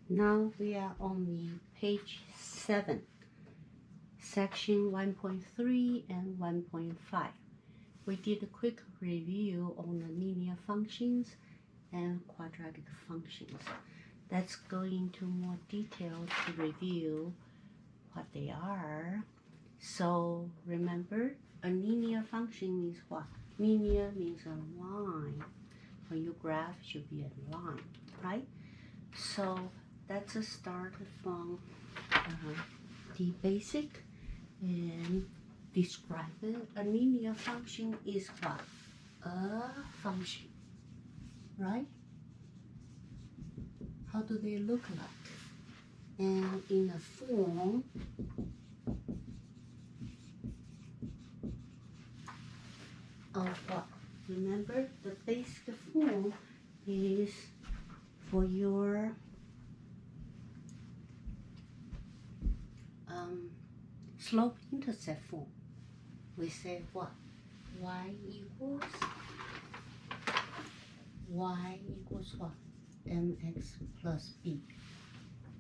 Now we are on the page 7, section 1.3 and 1.5. We did a quick review on the linear functions and quadratic functions. Let's go into more detail to review what they are. So remember, a linear function means what? Linear means a line. When you graph, it should be a line, right? So let's start from the basic and describe it. A linear function is what? A function, right? How do they look like? And in a form of what? Remember, the basic form is for your slope-intercept form. We say what? Y equals what? Mx plus b.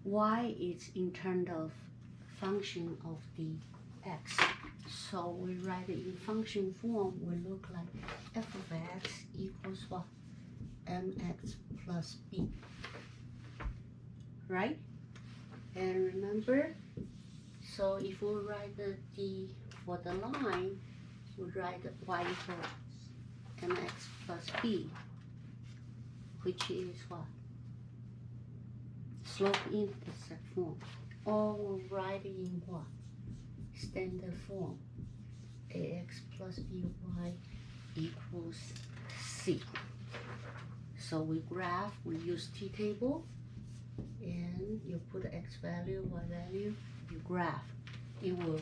Y is in terms of function of the x. So we write it in function form, will look like f of x equals what? Mx plus b. Right? And remember, so if we write for the line, we write y equals mx plus b, which is what? Slope-intercept form. Or we write it in what? Standard form. Ax plus by equals c. So we graph, we use t-table, and you put x value, y value, you graph. It will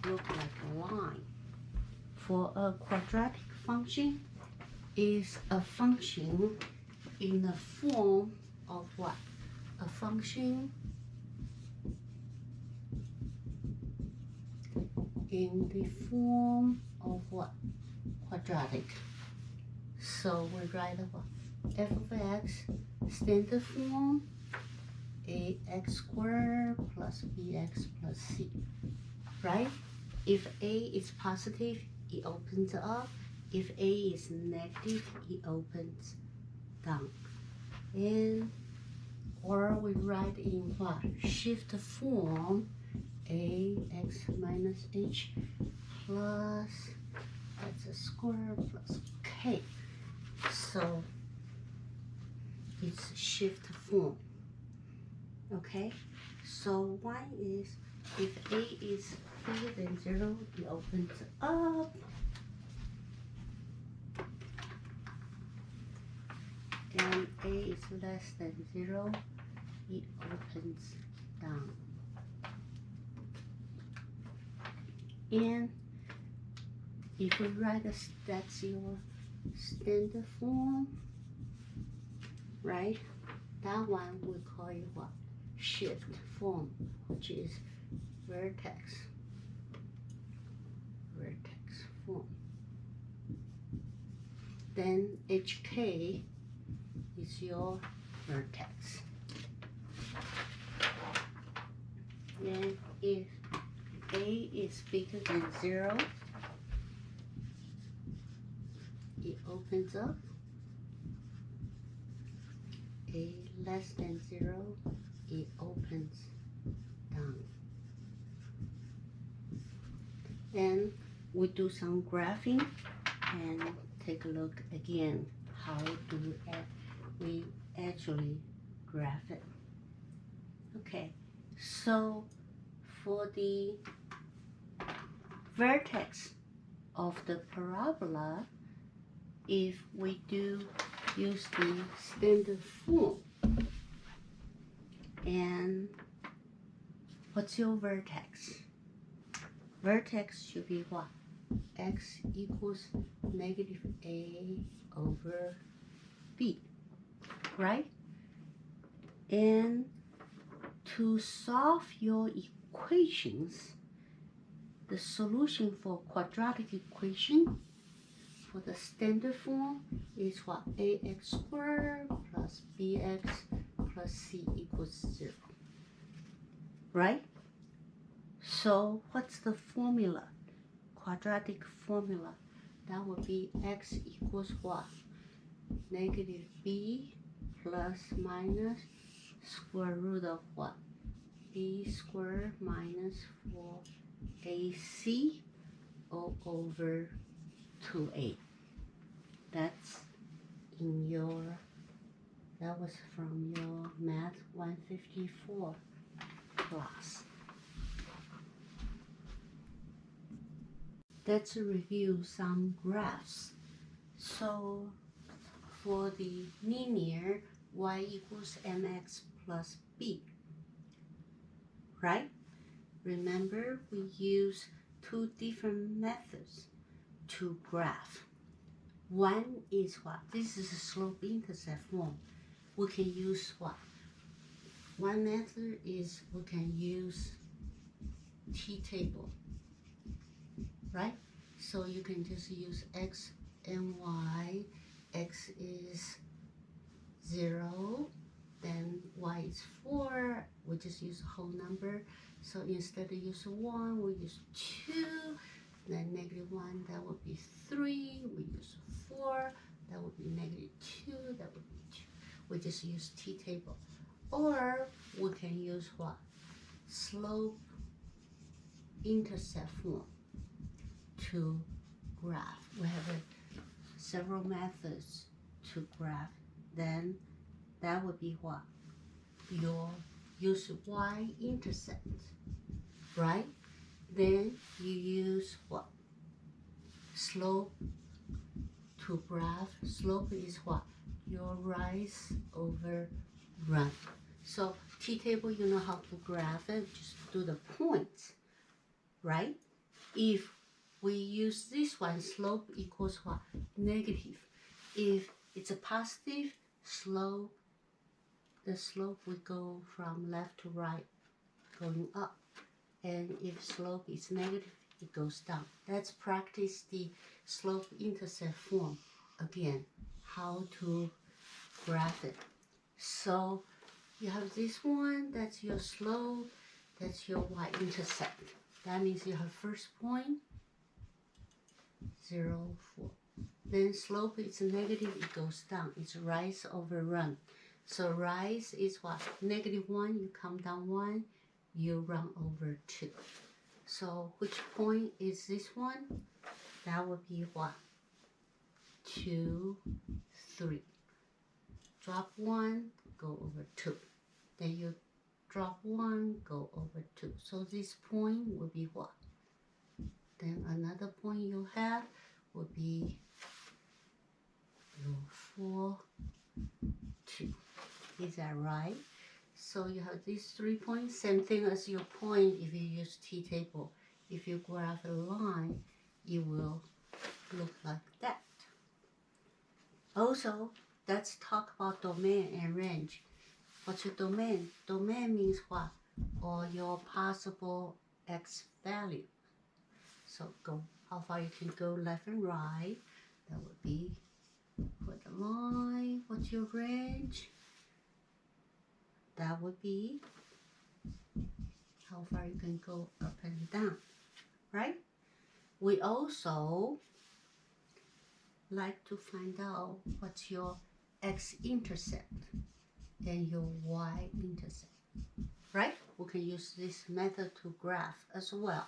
look like a line. For a quadratic function, is a function in the form of what? A function in the form of what? Quadratic. So we write what? F of x, standard form, ax squared plus bx plus c, right? If a is positive, it opens up. If a is negative, it opens down. And or we write in what? Shift form, ax minus h plus x squared plus k. So it's shift form. Okay, so one is if a is bigger than 0, it opens up. And a is less than 0, it opens down. And if we write that's your standard form, right? That one we call it what? Shift form, which is vertex form. Then HK is your vertex. Then if a is bigger than 0, it opens up. A less than 0, it opens down. Then we do some graphing and take a look again. How do we actually graph it? Okay, so for the vertex of the parabola, if we do use the standard form, and what's your vertex? Vertex should be what? X equals negative a over b, right? And to solve your equations, the solution for quadratic equation for the standard form is what? Ax squared plus bx plus c equals equals 0. Right? So what's the formula? Quadratic formula. That would be x equals what? Negative b plus minus square root of what? B squared minus 4ac all over 2a. That's in your, that was from your Math 154 class. Let's review some graphs. So for the linear, y equals mx plus b, right? Remember, we use two different methods to graph. One is what? This is a slope-intercept form. We can use what? One method is we can use t-table, right? So you can just use x and y. X is 0, then y is 4. We just use a whole number. So instead of use 1, we use 2. Then negative 1, that would be 3. We use 4, that would be negative 2. That would be 2. We just use t-table. Or we can use what? Slope intercept form to graph. We have several methods to graph. Then that would be what? Your use y-intercept, right? Then you use what? Slope to graph. Slope is what? Your rise over run. So t-table, you know how to graph it. Just do the points, right? If we use this one, slope equals what? Negative. If it's a positive slope, the slope would go from left to right, going up. And if slope is negative, it goes down. Let's practice the slope-intercept form again, how to graph it. So you have this one, that's your slope, that's your y-intercept. That means you have first point, 0, 4. Then slope is negative, it goes down. It's rise over run. So rise is what? Negative 1, you come down 1, you run over 2. So which point is this one? That would be what? 2, 3. Drop 1, go over 2. Then you drop 1, go over 2. So this point will be what? Then another point you have would be 4, 2. Is that right? So you have these 3 points, same thing as your point if you use t-table. If you graph a line, it will look like that. Also, let's talk about domain and range. What's your domain? Domain means what? All your possible x value. So go how far you can go left and right. That would be for the line. What's your range? That would be how far you can go up and down, right? We also like to find out what's your x-intercept and your y-intercept, right? We can use this method to graph as well.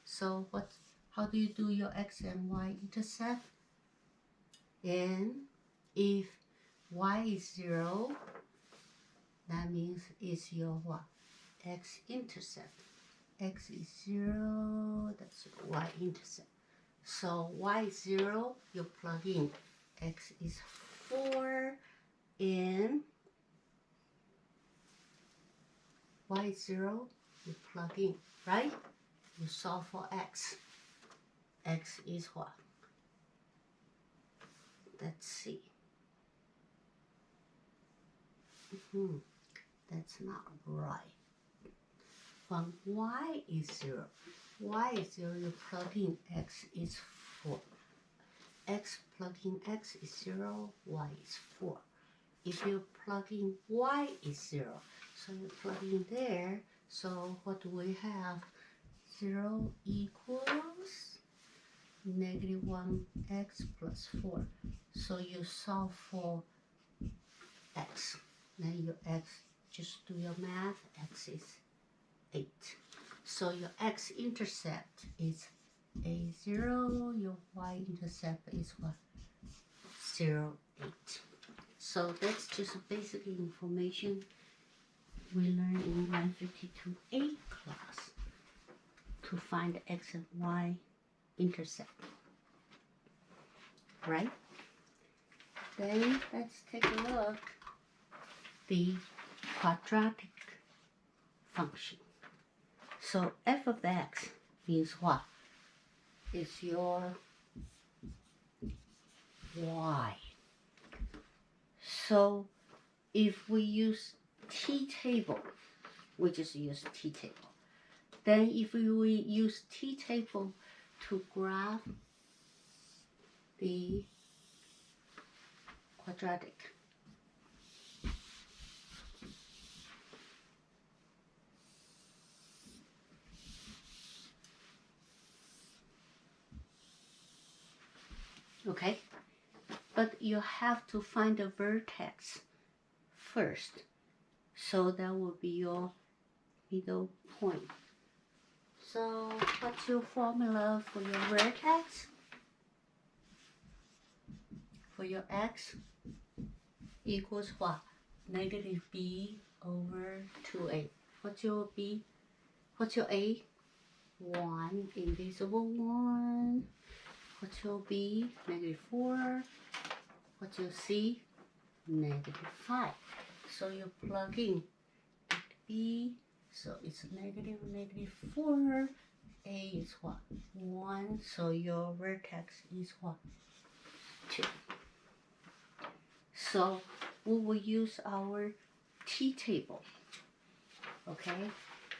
So how do you do your x and y-intercept? And if y is 0, that means it's your what? X-intercept. X is 0, that's your y-intercept. So y is 0, you plug in. X is 4, and y is 0, you plug in, right? You solve for x. X is what? Let's see. That's not right. When y is 0, y is 0, you plug in, x is 4. X plug in x is 0, y is 4. If you plug in y is 0, So you plug in there. So what do we have? 0 equals negative 1x plus 4. So you solve for x. Then your x, just do your math, x is 8. So your x-intercept is a0, your y-intercept is what? 0, 8. So that's just basic information we learned in 152A class to find the x and y intercept, right? Then let's take a look the quadratic function. So f of x means what? It's your y. So if we use t-table, we just use t-table. Then if we use t-table to graph the quadratic, okay? But you have to find the vertex first. So that will be your middle point. So what's your formula for your vertex? For your x equals what? Negative b over 2a. What's your b? What's your a? 1, invisible 1. What's your b? Negative 4. What's your c? Negative 5. So you plug in b, so it's negative 4. A is what? 1. So your vertex is what? 2. So we will use our t-table. Okay?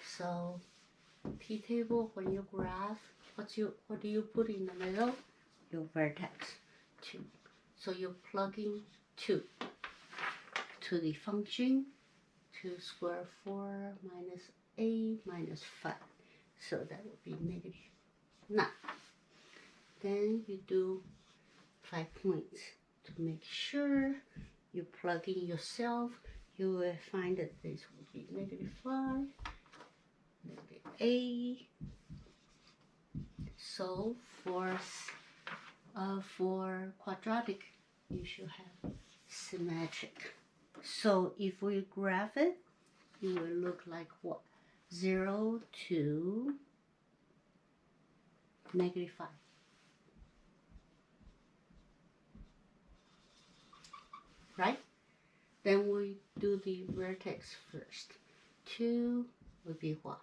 So t-table, when you graph, what do you put in the middle? Your vertex 2. So you plug in 2 to the function. 2 square 4 minus a minus 5. So that would be negative 9. Then you do 5 points to make sure you plug in yourself. You will find that this will be negative 5, negative a. So for quadratic, you should have symmetric. So if we graph it, it will look like what? 0 to negative 5. Right? Then we do the vertex first. 2 would be what?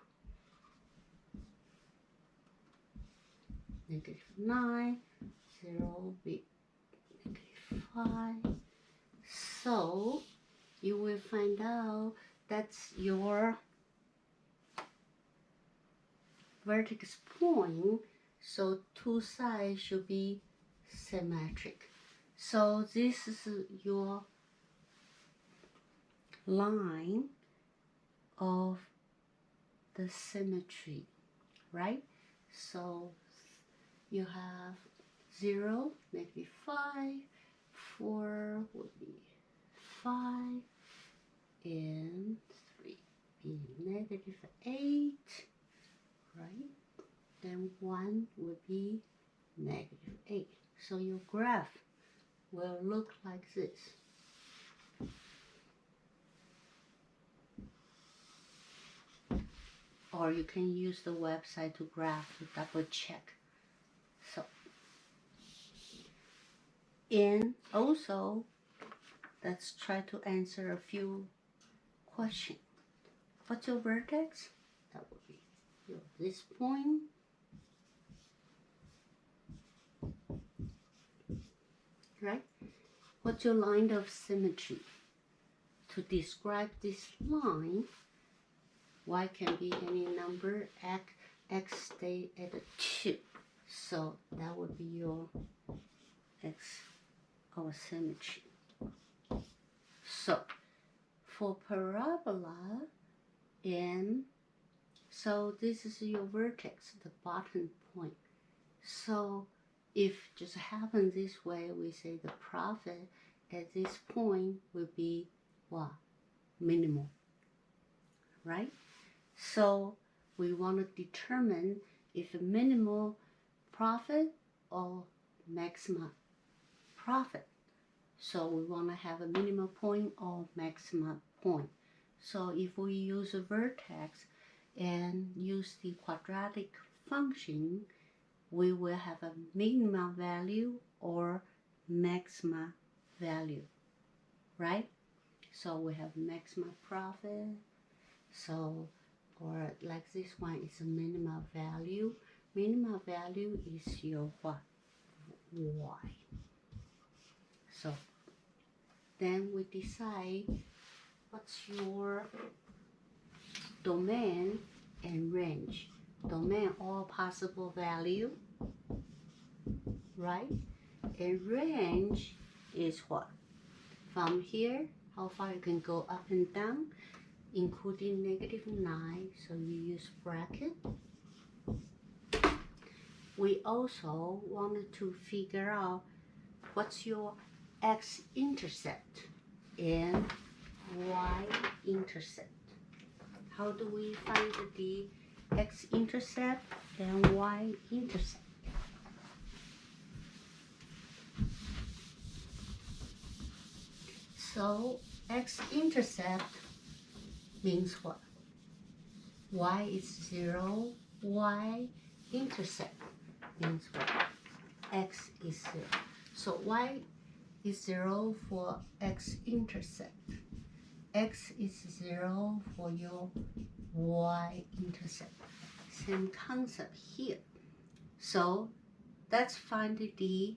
Negative 9. 0 will be negative 5. So you will find out that's your vertex point. So two sides should be symmetric. So this is your line of the symmetry, right? So you have 0, negative 5, 4 would be 5, and 3 be negative 8, right? Then 1 would be negative 8. So your graph will look like this. Or you can use the website to graph to double check. So, and also, let's try to answer a few questions. What's your vertex? That would be this point. Right? What's your line of symmetry? To describe this line, y can be any number, x stay at 2. So that would be your x of symmetry. So for parabola, And so this is your vertex, the bottom point. So if just happens this way, we say the profit at this point will be what? Minimal, right? So we want to determine if minimal profit or maximum profit. So we want to have a minimum point or maximum point. So if we use a vertex and use the quadratic function, we will have a minimum value or maximum value, right? So we have maximum profit. So, or like this one is a minimum value. Minimum value is your what? Y. So then we decide what's your domain and range. Domain, all possible value, right? And range is what? From here, how far you can go up and down, including -9, so you use bracket. We also wanted to figure out what's your x-intercept and y-intercept. How do we find the x-intercept and y-intercept? So x-intercept means what? Y is 0, y-intercept means what? X is 0. So y is 0 for x-intercept. X is 0 for your y-intercept. Same concept here. So let's find the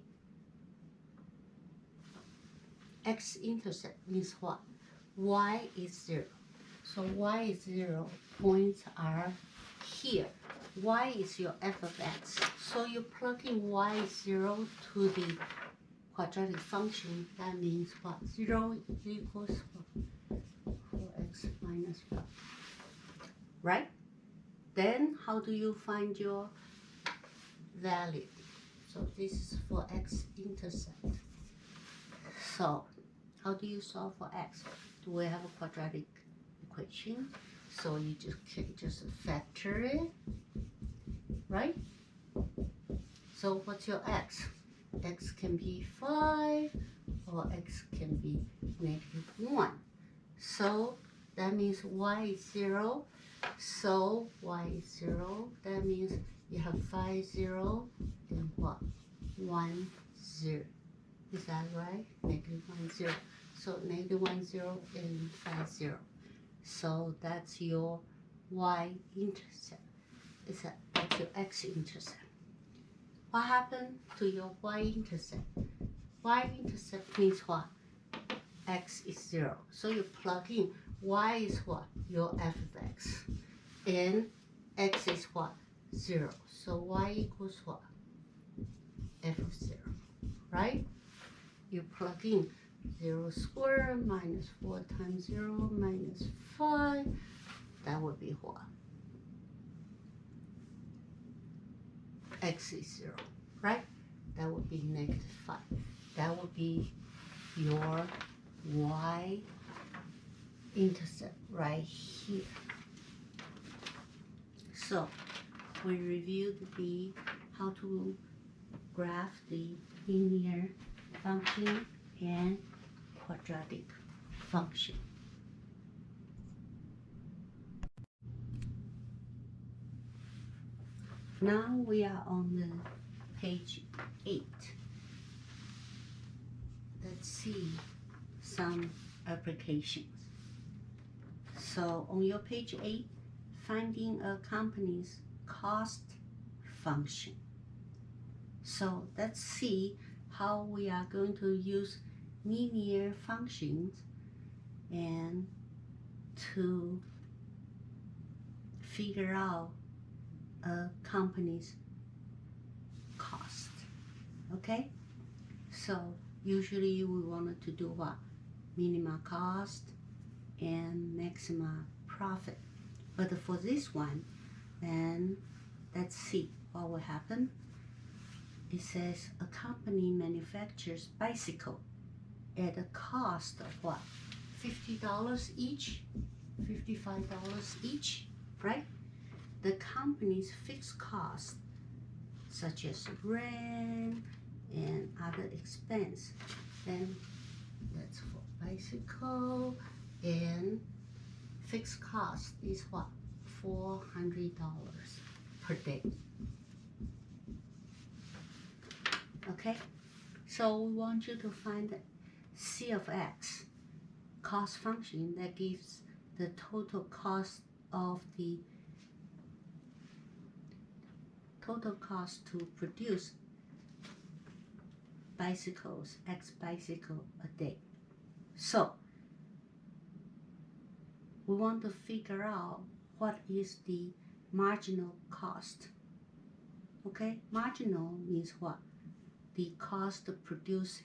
x-intercept means what? Y is 0. So y is 0. Points are here. Y is your f of x. So you plug in y is 0 to the quadratic function. That means what? 0 equals what? 4x minus 5. Right? Then how do you find your value? So this is for x-intercept. So how do you solve for x? Do we have a quadratic equation? So you can just factor it, right? So what's your x? X can be 5 or x can be -1. So that means y is 0. So y is 0. That means you have 5 0 and what? 1 0. Is that right? -1 0. So -1 0 and 5 0. So that's your y-intercept. That's your x-intercept. What happened to your y-intercept? Y-intercept means what? X is 0. So you plug in y is what? Your f of x. And x is what? 0. So y equals what? F of 0. Right? You plug in 0 squared minus 4 times 0 minus 5. That would be what? X is 0, right? That would be -5. That would be your y-intercept right here. So we reviewed how to graph the linear function and quadratic function. Now we are on the page 8. Let's see some applications. So on your page 8, finding a company's cost function. So let's see how we are going to use linear functions and to figure out a company's cost. Okay? So usually we wanted to do what? Minimum cost and maximum profit. But for this one, then let's see what will happen. It says a company manufactures bicycle at a cost of what? $50 each, $55 each, right? The company's fixed costs, such as rent and other expense, then that's for bicycle, and fixed cost is what? $400 per day. Okay, so we want you to find the C of X, cost function that gives the total cost of the total cost to produce bicycles, X bicycle a day. So we want to figure out what is the marginal cost. Okay, marginal means what? The cost to produce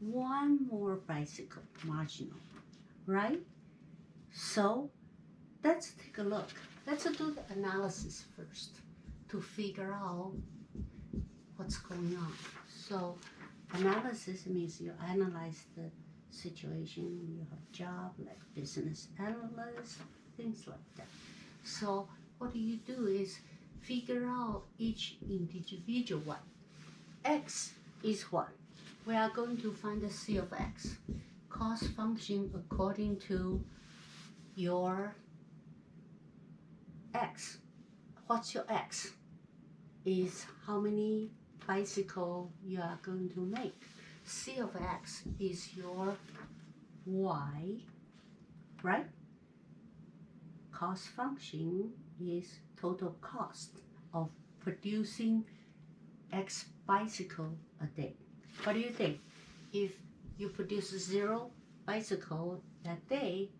one more bicycle, marginal, right? So let's take a look. Let's do the analysis first to figure out what's going on. So analysis means you analyze the situation. You have a job like business analyst, things like that. So what you do is figure out each individual one. X is what? We are going to find the C of X, cost function according to your X. What's your X? Is how many bicycle you are going to make. C of X is your Y, right? Cost function is total cost of producing X bicycle a day. What do you think? If you produce 0 bicycle that day,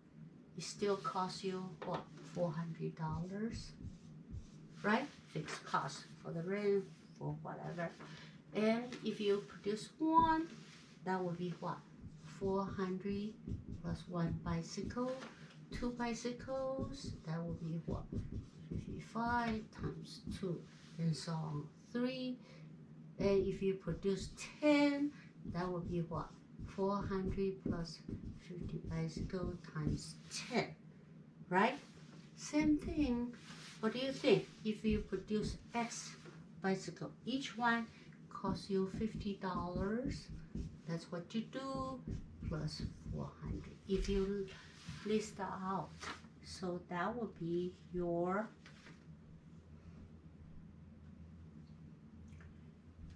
it still costs you what? $400, right? Fixed cost for the rent, for whatever. And if you produce 1, that would be what? 400 plus 1 bicycle. 2 bicycles, that would be what? 55 times 2, and so on. 3. And if you produce 10, that would be what? 400 plus 50 bicycle times 10, right? Same thing. What do you think? If you produce X bicycle, each one costs you $50. That's what you do, plus 400. If you list that out, so that would be your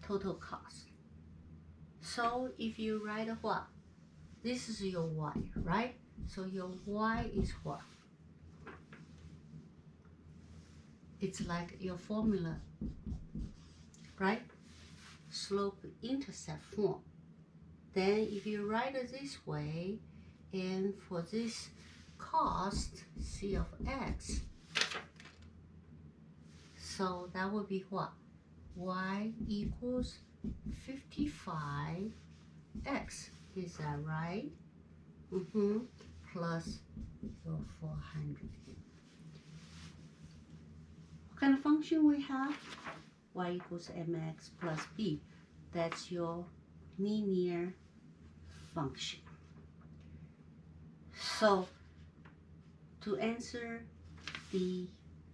total cost. So if you write a what? This is your Y, right? So your Y is what? It's like your formula, right? Slope intercept form. Then if you write it this way, and for this cost, C of X, so that would be what? Y equals 55X, is that right? Plus your 400. What kind of function we have? Y equals mx plus b. That's your linear function. So to answer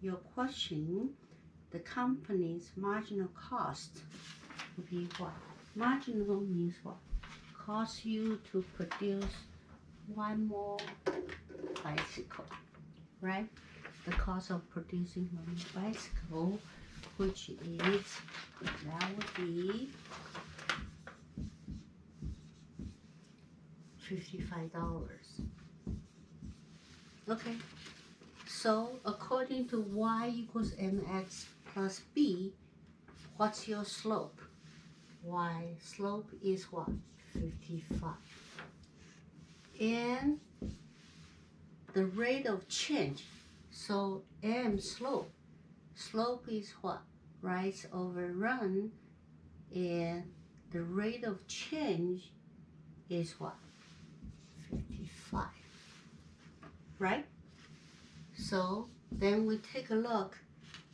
your question, the company's marginal cost would be what? Marginal means what? Cost you to produce 1 more bicycle, right? The cost of producing 1 bicycle, which is, that would be $55. Okay, so according to Y equals mx plus b, what's your slope? Y slope is what? 55. And the rate of change, so m slope is what? Rise over run, and the rate of change is what? 55, right? So Then we take a look.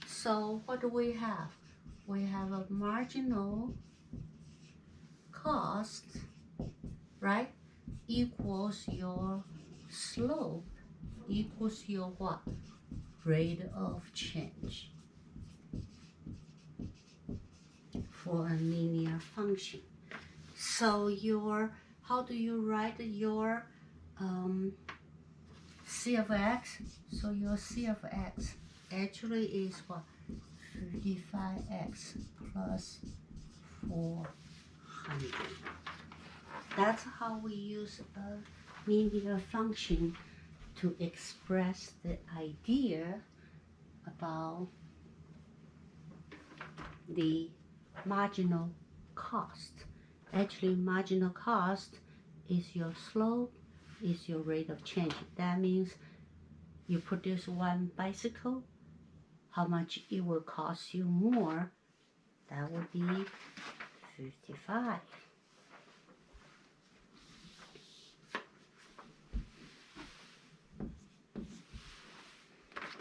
So what do we have? We have a marginal cost, right, equals your slope equals your what? Rate of change for a linear function. So how do you write your C of x? So your C of x actually is what? 35x plus 400. That's how we use a linear function to express the idea about the marginal cost. Actually, marginal cost is your slope, is your rate of change. That means you produce one bicycle, how much it will cost you more, that would be 55.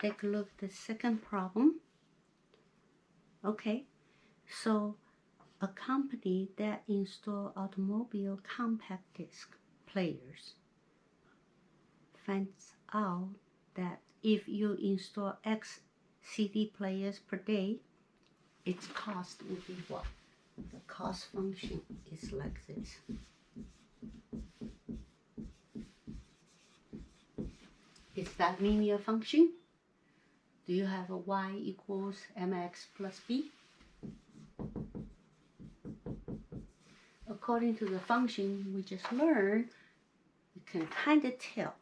Take a look at the second problem. Okay, so a company that installs automobile compact disc players finds out that if you install X CD players per day, its cost will be what? The cost function is like this. Is that linear function? Do you have a y equals mx plus b? According to the function we just learned, you can kind of tell,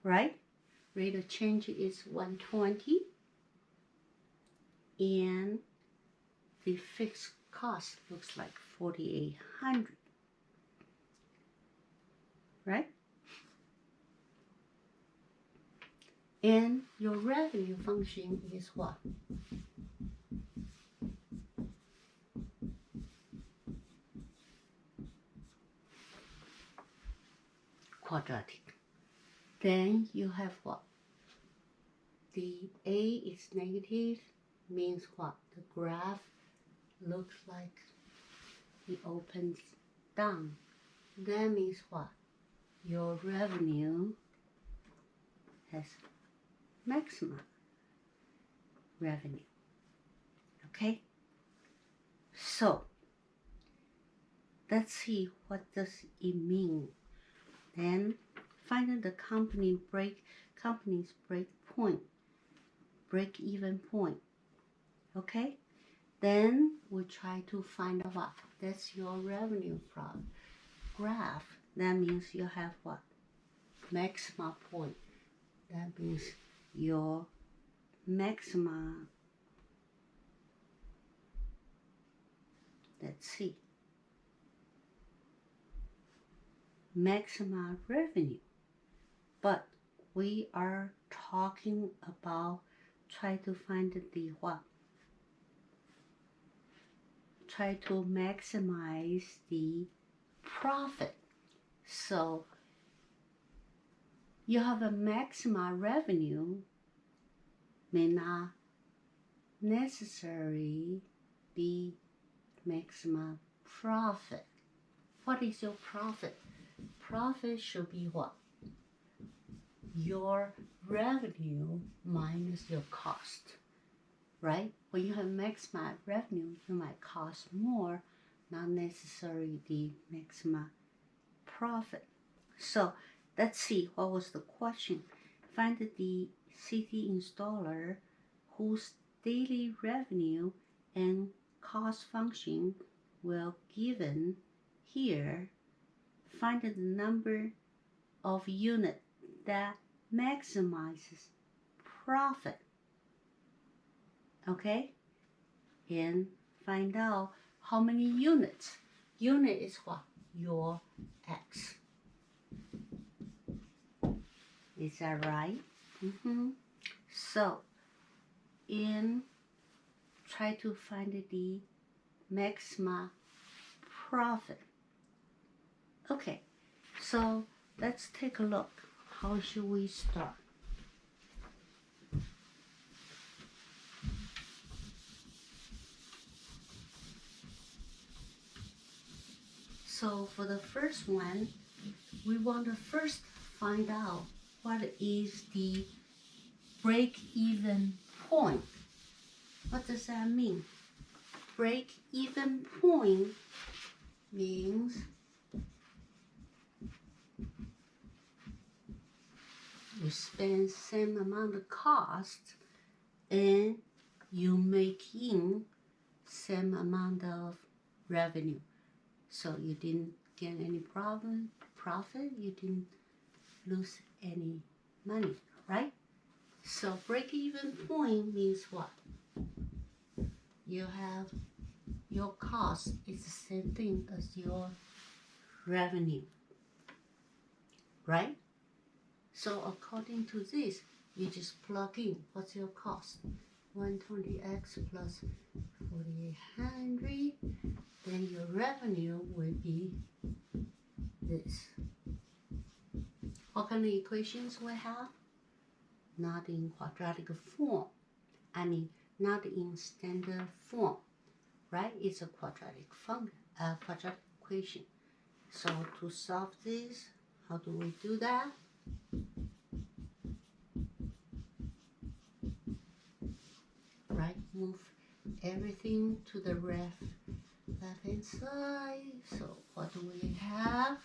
right? Rate of change is 120, and the fixed cost looks like 4,800, right? And your revenue function is what? Quadratic. Then you have what? The A is negative, means what? The graph looks like it opens down. That means what? Your revenue has maximum revenue. Okay? So let's see what does it mean. Then find the company's break point, break-even point. Okay? Then we try to find out what? That's your revenue graph. That means you have what? Maximum point. That means your maximum, let's see, maximum revenue. But we are talking about try to find the what? Try to maximize the profit. So you have a maximum revenue may not necessarily be maximum profit. What is your profit? Profit should be what? Your revenue minus your cost, right? When you have maximum revenue, you might cost more, not necessarily the maximum profit. So let's see, what was the question? Find the CD installer whose daily revenue and cost function will given here. Find the number of units that maximizes profit. Okay? And find out how many units. Unit is what? Your X. Is that right? So, try to find the maximum profit. Okay, so let's take a look. How should we start? So for the first one, we want to first find out what is the break-even point. What does that mean? Break-even point means you spend same amount of cost and you make in same amount of revenue. So you didn't get any profit, you didn't lose any money, right? So break-even point means what? You have your cost is the same thing as your revenue, right? So according to this, you just plug in what's your cost. 120x plus 4800, then your revenue will be this. What kind of equations we have? Not in quadratic form. I mean, not in standard form, right? It's a quadratic equation. So to solve this, how do we do that? Right, move everything to the left-hand side. So what do we have?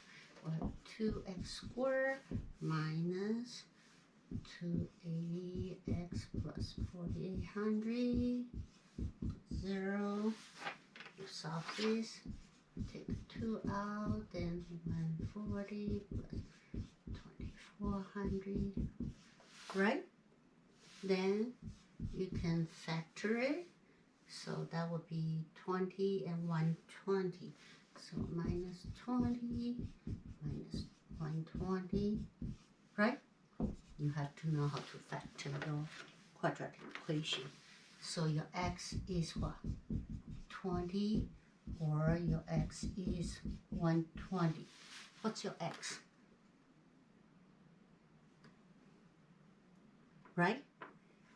We have 2x squared minus 280x plus 4800, 0. You solve this, take 2 out, then 140 plus 2400, right? Then you can factor it, so that would be 20 and 120. So minus 20 minus 120, right? You have to know how to factor your quadratic equation. So your x is what? 20, or your x is 120. What's your x? Right?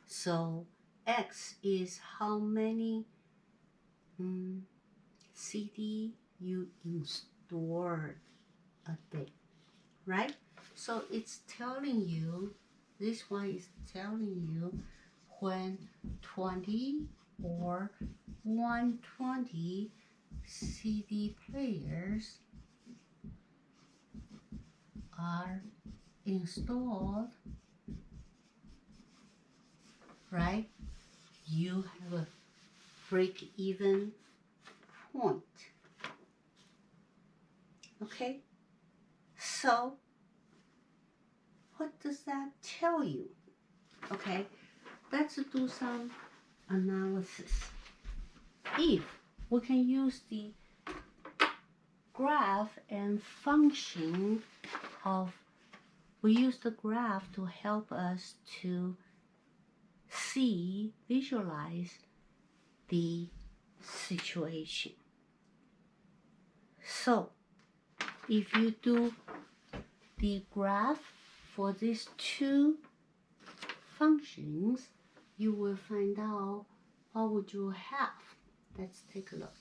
So x is how many CD you install a day, right? So it's telling you, this one is telling you when 20 or 120 CD players are installed, right? You have a break-even point. Okay? So, what does that tell you? Okay, let's do some analysis. If we can use the graph and function of, we use the graph to help us to visualize the situation. So if you do the graph for these two functions, you will find out what would you have. Let's take a look.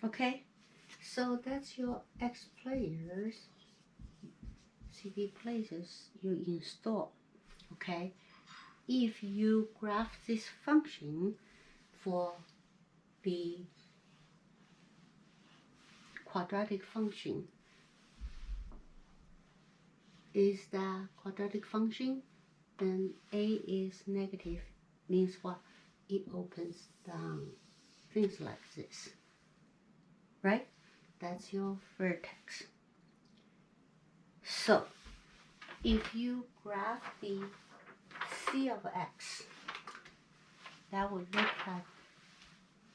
Okay, so that's your X players, CD players you install. Okay, if you graph this function for the quadratic function, is that quadratic function, then A is negative, means what? It opens down, things like this, right? That's your vertex. So if you graph the C of X, that would look like,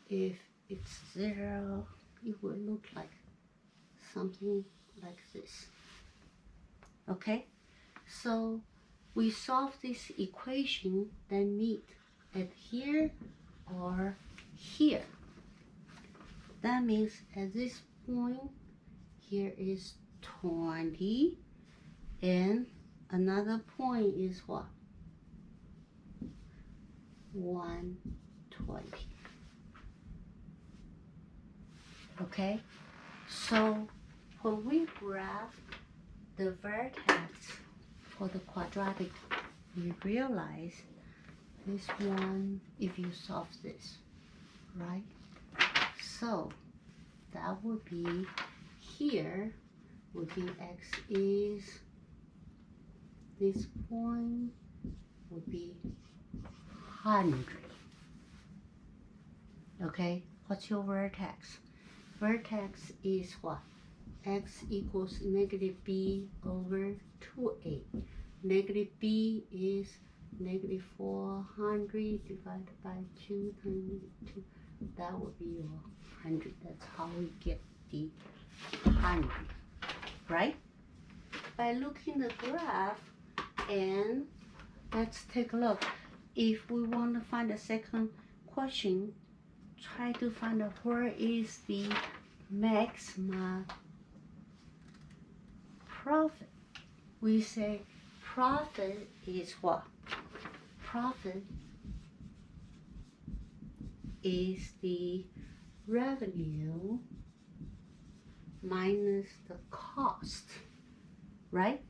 if it's 0, it will look like something like this. Okay, so we solve this equation, then meet at here or here. That means at this point, here is 20, And another point is what? 120. Okay, so when we graph the vertex for the quadratic, we realize this one, if you solve this, right? So that would be, here would be x is, this point would be 100. Okay, what's your vertex? Vertex is what? X equals negative b over 2a. Negative b is negative 400 divided by 2 times 2. That would be your 100. That's how we get the 100, right? By looking at the graph, and let's take a look. If we want to find the second question, try to find out where is the maximum profit. We say profit is what? Profit is the revenue minus the cost, right?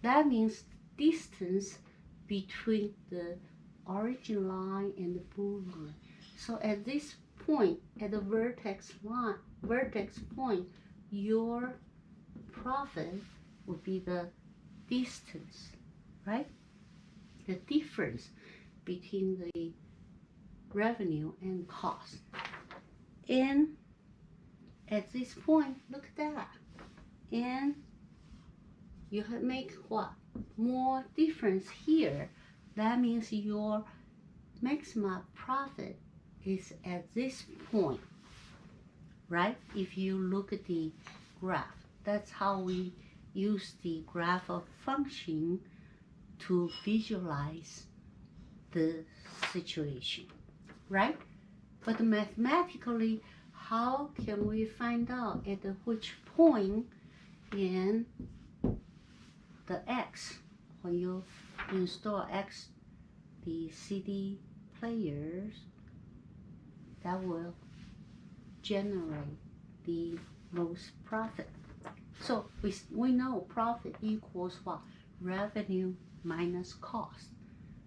That means distance between the origin line and the blue line. So at this point, at the vertex point, your profit would be the distance, right? The difference between the revenue and cost. And at this point, look at that. And you make what? More difference here. That means your maximum profit is at this point, right? If you look at the graph, that's how we use the graph of function to visualize the situation, right? But mathematically, how can we find out at which point in the X, when you install X, the CD players, that will generate the most profit. So we know profit equals what? Revenue minus cost.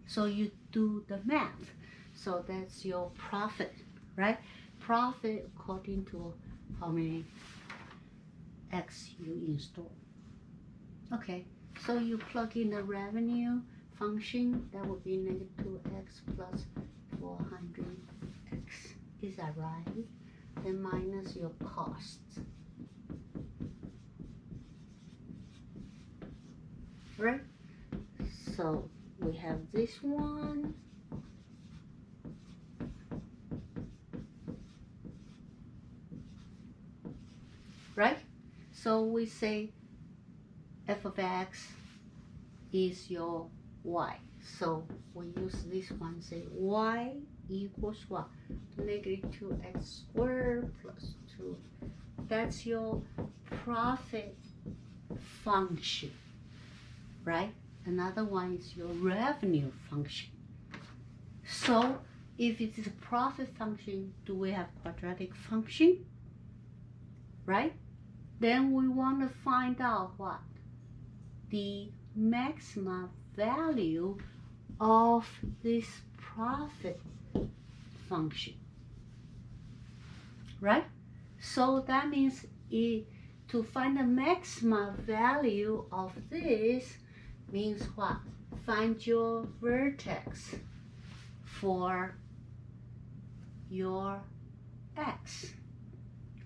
So you do the math. So that's your profit, right? Profit according to how many X you install. Okay, so you plug in the revenue function, that would be negative 2x plus 400x. Is that right? Then minus your costs. Right? So we have this one. Right? So we say f of x is your y. So we use this one, say y equals what? Negative 2x squared plus 2. That's your profit function, right? Another one is your revenue function. So if it is a profit function, do we have quadratic function? Right? Then we want to find out what? The maximum value of this profit function, right? So that means to find the maximum value of this means what? Find your vertex for your x,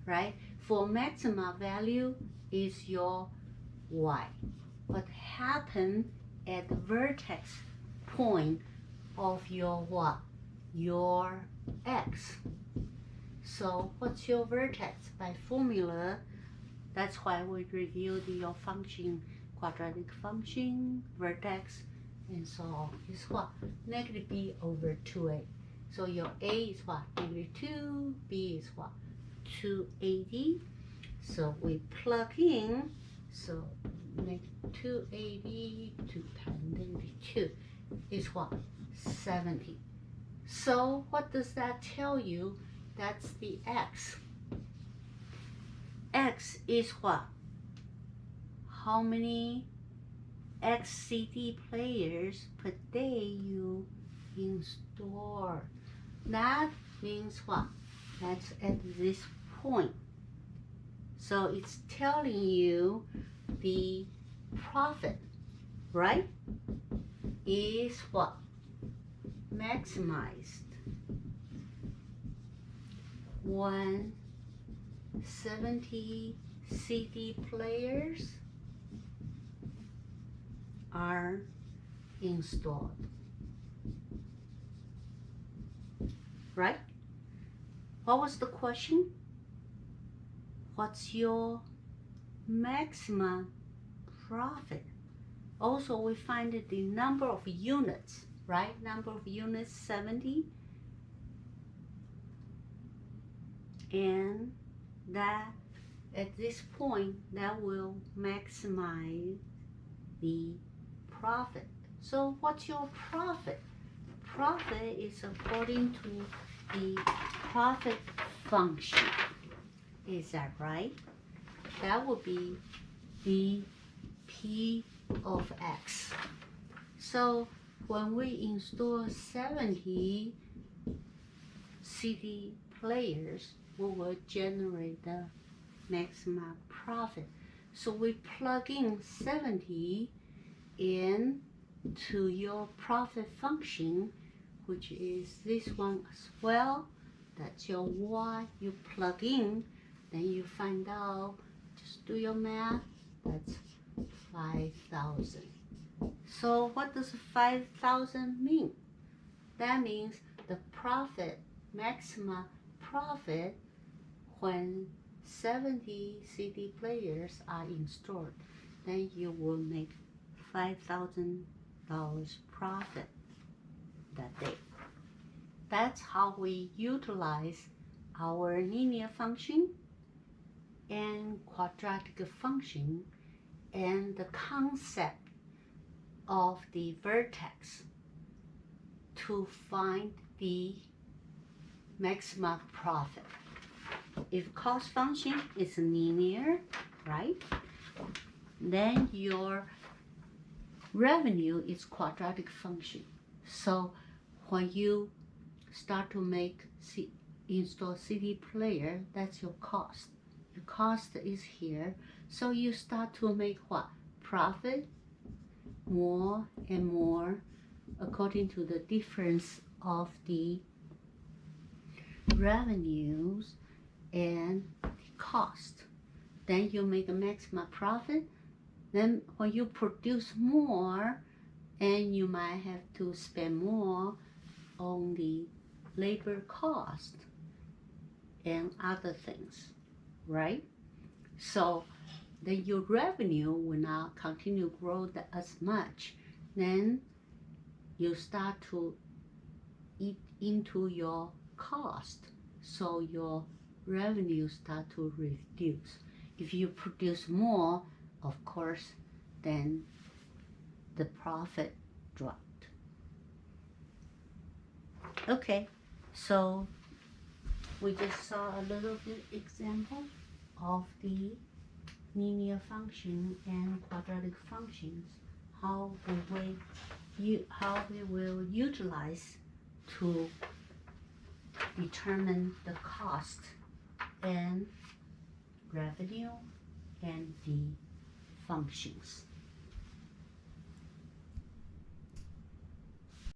right? For maximum value is your y. What happened at the vertex point of your what? Your x. So what's your vertex? By formula, that's why we reviewed your function, quadratic function, vertex, and so on. Is what? Negative b over 2a. So your a is what? Negative 2, b is what? 280. So we plug in, so make 280 to 1092 is what? 70. So what does that tell you? That's the x. X is what? How many XCD players per day you install? That means what? That's at this point. So it's telling you the profit, right? Is what? Maximized when 70 CD players are installed, right? What was the question? What's your maximum profit? Also, we find the number of units, right? Number of units 70, and that at this point that will maximize the profit. So what's your profit? Profit is according to the profit function. Is that right? That would be the P of X. So when we install 70 CD players, we will generate the maximum profit. So we plug in 70 into your profit function, which is this one as well. That's your Y. You plug in, then you find out, just do your math, that's 5,000. So what does 5,000 mean? That means the profit, maximum profit, when 70 CD players are installed, then you will make $5,000 profit that day. That's how we utilize our linear function and quadratic function and the concept of the vertex to find the maximum profit. If cost function is linear, right, then your revenue is quadratic function. So when you start to install CD player, that's your cost. The cost is here. So you start to make what? Profit more and more according to the difference of the revenues and the cost. Then you make a maximum profit. Then when you produce more, and you might have to spend more on the labor cost and other things, right? So then your revenue will not continue to grow as much. Then you start to eat into your cost, so your revenue start to reduce. If you produce more, of course, then the profit dropped. Okay, so we just saw a little bit example of the linear function and quadratic functions, how we will utilize to determine the cost and revenue and the functions.